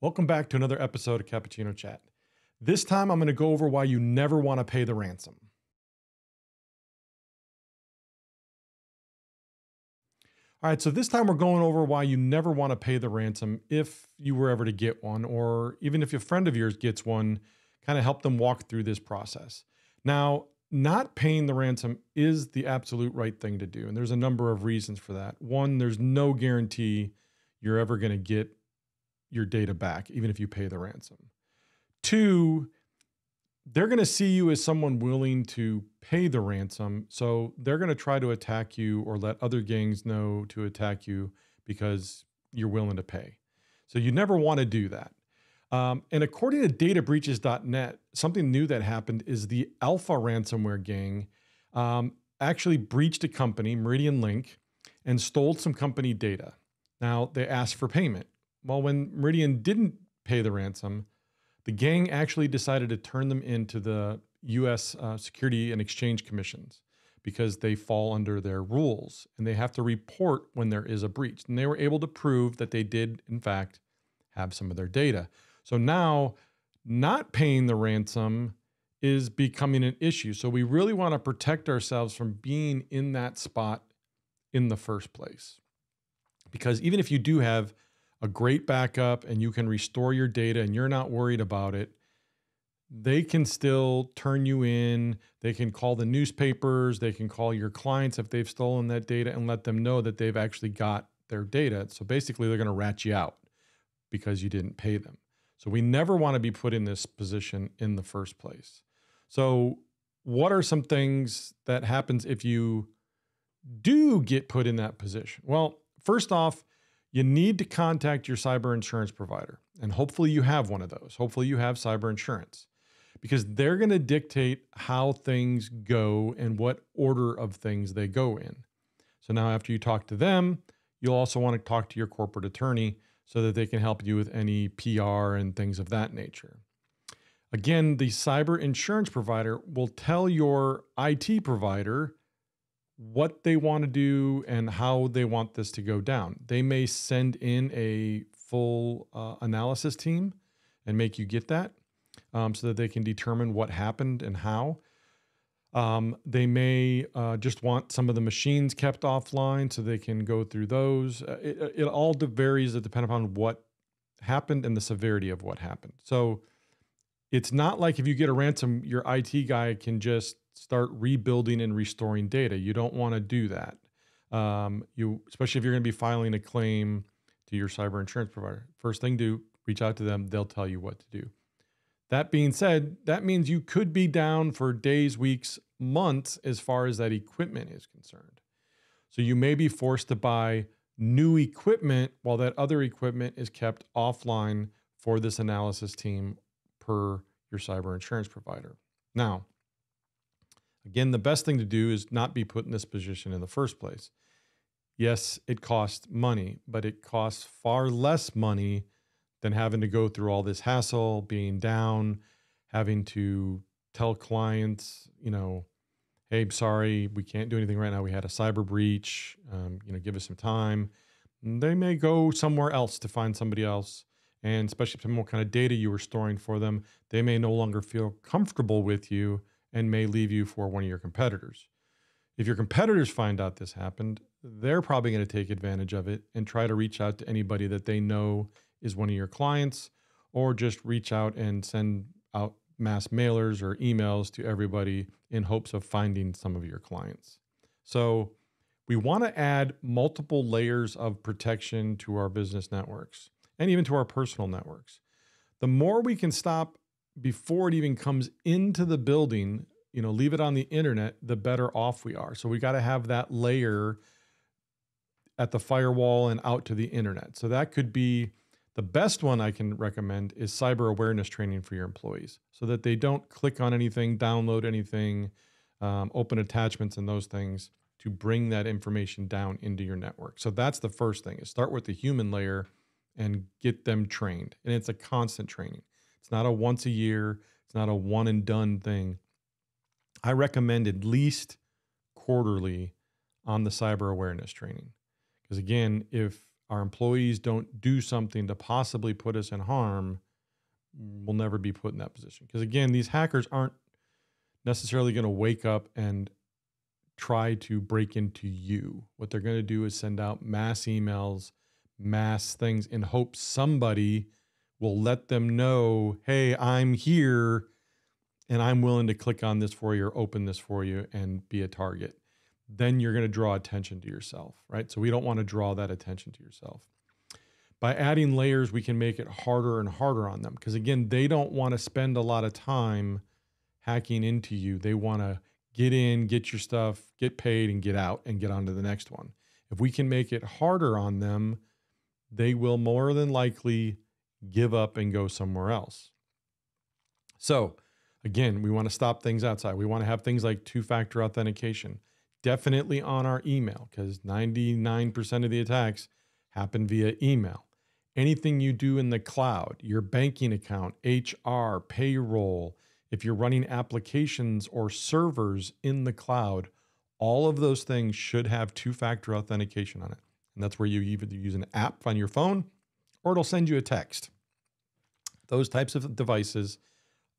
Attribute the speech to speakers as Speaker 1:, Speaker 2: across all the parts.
Speaker 1: Welcome back to another episode of Cappuccino Chat. This time I'm going to go over why you never want to pay the ransom. All right, so this time we're going over why you never want to pay the ransom if you were ever to get one, or even if a friend of yours gets one, kind of help them walk through this process. Now, not paying the ransom is the absolute right thing to do, and there's a number of reasons for that. One, there's no guarantee you're ever going to get your data back, even if you pay the ransom. Two, they're going to see you as someone willing to pay the ransom. So they're going to try to attack you or let other gangs know to attack you because you're willing to pay. So you never want to do that. And according to databreaches.net, something new that happened is the Alpha ransomware gang actually breached a company, Meridian Link, and stole some company data. Now, they asked for payment. Well, when Meridian didn't pay the ransom, the gang actually decided to turn them into the U.S. Security and Exchange Commissions because they fall under their rules and they have to report when there is a breach. And they were able to prove that they did, in fact, have some of their data. So now not paying the ransom is becoming an issue. So we really want to protect ourselves from being in that spot in the first place. Because even if you do have a great backup and you can restore your data and you're not worried about it, they can still turn you in. They can call the newspapers. They can call your clients if they've stolen that data and let them know that they've actually got their data. So basically they're going to rat you out because you didn't pay them. So we never want to be put in this position in the first place. So what are some things that happens if you do get put in that position? Well, first off, you need to contact your cyber insurance provider. And hopefully you have one of those. Hopefully you have cyber insurance because they're going to dictate how things go and what order of things they go in. So now after you talk to them, you'll also want to talk to your corporate attorney so that they can help you with any PR and things of that nature. Again, the cyber insurance provider will tell your IT provider what they want to do and how they want this to go down. They may send in a full analysis team and make you get that so that they can determine what happened and how. They may just want some of the machines kept offline so they can go through those. It all varies depending upon what happened and the severity of what happened. So it's not like if you get a ransom, your IT guy can just start rebuilding and restoring data. You don't want to do that. Especially if you're going to be filing a claim to your cyber insurance provider. First thing, do reach out to them. They'll tell you what to do. That being said, that means you could be down for days, weeks, months as far as that equipment is concerned. So you may be forced to buy new equipment while that other equipment is kept offline for this analysis team per your cyber insurance provider. Now, again, the best thing to do is not be put in this position in the first place. Yes, it costs money, but it costs far less money than having to go through all this hassle, being down, having to tell clients, hey, sorry, we can't do anything right now. We had a cyber breach, give us some time. And they may go somewhere else to find somebody else. And especially if what kind of data you were storing for them, they may no longer feel comfortable with you and may leave you for one of your competitors. If your competitors find out this happened, they're probably going to take advantage of it and try to reach out to anybody that they know is one of your clients, or just reach out and send out mass mailers or emails to everybody in hopes of finding some of your clients. So we want to add multiple layers of protection to our business networks and even to our personal networks. The more we can stop before it even comes into the building, leave it on the internet, the better off we are. So we got to have that layer at the firewall and out to the internet. So that could be the best one I can recommend is cyber awareness training for your employees so that they don't click on anything, download anything, open attachments and those things to bring that information down into your network. So that's the first thing is start with the human layer and get them trained. And it's a constant training. It's not a once a year. It's not a one and done thing. I recommend at least quarterly on the cyber awareness training. Because again, if our employees don't do something to possibly put us in harm, we'll never be put in that position. Because again, these hackers aren't necessarily going to wake up and try to break into you. What they're going to do is send out mass emails, mass things in hopes somebody will let them know, hey, I'm here and I'm willing to click on this for you or open this for you and be a target. Then you're going to draw attention to yourself, right? So we don't want to draw that attention to yourself. By adding layers, we can make it harder and harder on them. Because again, they don't want to spend a lot of time hacking into you. They want to get in, get your stuff, get paid, and get out and get on to the next one. If we can make it harder on them, they will more than likely give up and go somewhere else. So again, we want to stop things outside. We want to have things like two-factor authentication, definitely on our email, because 99% of the attacks happen via email. Anything you do in the cloud, your banking account, HR, payroll, if you're running applications or servers in the cloud, all of those things should have two-factor authentication on it. And that's where you either use an app on your phone or it'll send you a text. Those types of devices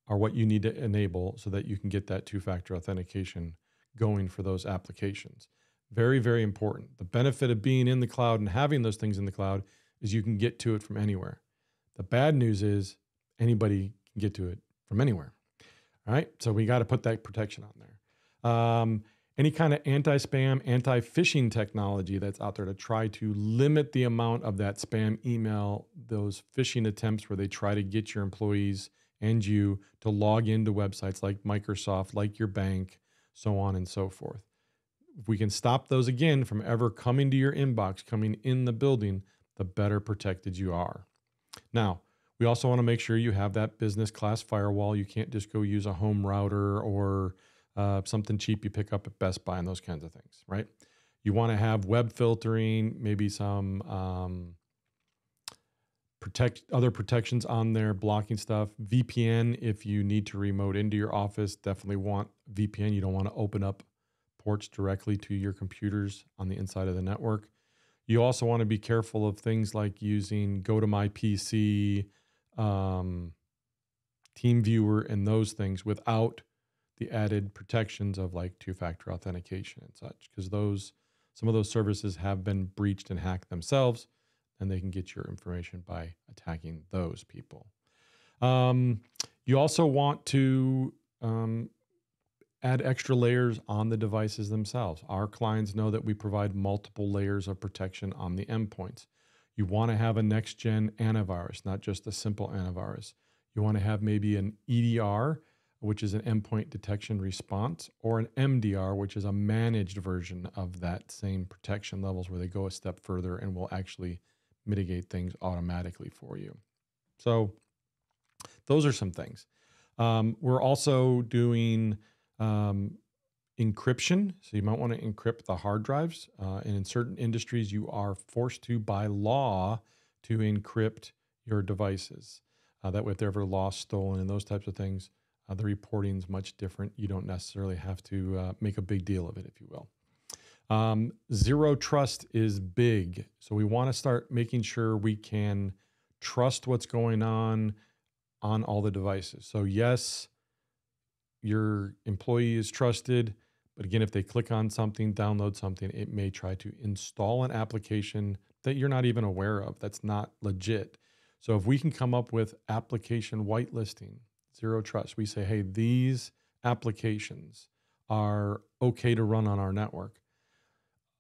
Speaker 1: are what you need to enable so that you can get that two-factor authentication going for those applications. Very, very important. The benefit of being in the cloud and having those things in the cloud is you can get to it from anywhere. The bad news is anybody can get to it from anywhere. All right, so we got to put that protection on there. Any kind of anti-spam, anti-phishing technology that's out there to try to limit the amount of that spam email, those phishing attempts where they try to get your employees and you to log into websites like Microsoft, like your bank, so on and so forth. If we can stop those again from ever coming to your inbox, coming in the building, the better protected you are. Now, we also want to make sure you have that business class firewall. You can't just go use a home router or something cheap you pick up at Best Buy and those kinds of things, right? You want to have web filtering, maybe some other protections on there, blocking stuff. VPN, if you need to remote into your office, definitely want VPN. You don't want to open up ports directly to your computers on the inside of the network. You also want to be careful of things like using GoToMyPC, TeamViewer, and those things without the added protections of like two-factor authentication and such, because some of those services have been breached and hacked themselves, and they can get your information by attacking those people. You also want to add extra layers on the devices themselves. Our clients know that we provide multiple layers of protection on the endpoints. You want to have a next-gen antivirus, not just a simple antivirus. You want to have maybe an EDR, which is an endpoint detection response, or an MDR, which is a managed version of that same protection levels where they go a step further and will actually mitigate things automatically for you. So those are some things. We're also doing encryption. So you might want to encrypt the hard drives. And in certain industries, you are forced to, by law, to encrypt your devices. That way, if they're ever lost, stolen, and those types of things, the reporting is much different. You don't necessarily have to make a big deal of it, if you will. Zero trust is big. So we want to start making sure we can trust what's going on all the devices. So yes, your employee is trusted, but again, if they click on something, download something, it may try to install an application that you're not even aware of. That's not legit. So if we can come up with application whitelisting, zero trust, we say, hey, these applications are okay to run on our network,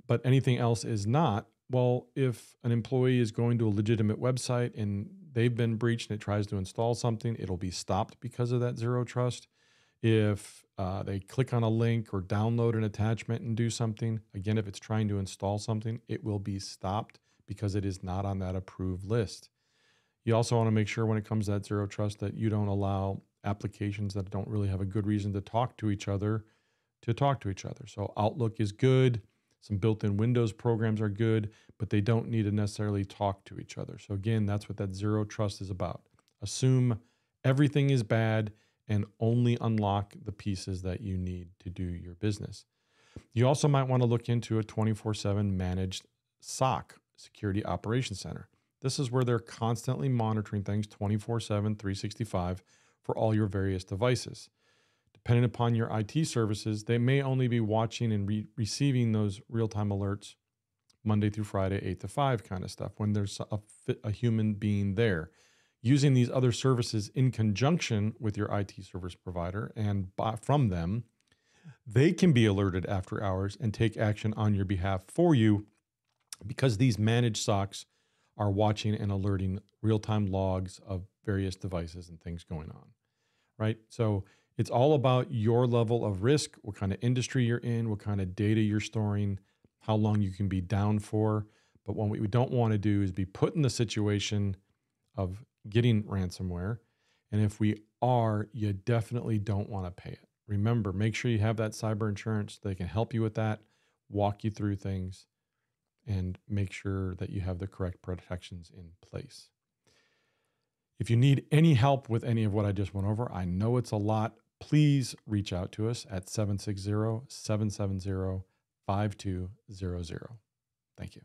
Speaker 1: but anything else is not. Well, if an employee is going to a legitimate website and they've been breached and it tries to install something, it'll be stopped because of that zero trust. If they click on a link or download an attachment and do something, again, if it's trying to install something, it will be stopped because it is not on that approved list. You also want to make sure when it comes to that zero trust that you don't allow applications that don't really have a good reason to talk to each other to talk to each other. So Outlook is good. Some built-in Windows programs are good, but they don't need to necessarily talk to each other. So again, that's what that zero trust is about. Assume everything is bad and only unlock the pieces that you need to do your business. You also might want to look into a 24/7 managed SOC, Security Operations Center. This is where they're constantly monitoring things 24/7, 365 for all your various devices. Depending upon your IT services, they may only be watching and receiving those real-time alerts Monday through Friday, 8 to 5 kind of stuff when there's a human being there. Using these other services in conjunction with your IT service provider and from them, they can be alerted after hours and take action on your behalf for you because these managed SOCs are watching and alerting real-time logs of various devices and things going on, right? So it's all about your level of risk, what kind of industry you're in, what kind of data you're storing, how long you can be down for. But what we don't want to do is be put in the situation of getting ransomware. And if we are, you definitely don't want to pay it. Remember, make sure you have that cyber insurance. They can help you with that, walk you through things, and make sure that you have the correct protections in place. If you need any help with any of what I just went over, I know it's a lot. Please reach out to us at 760-770-5200. Thank you.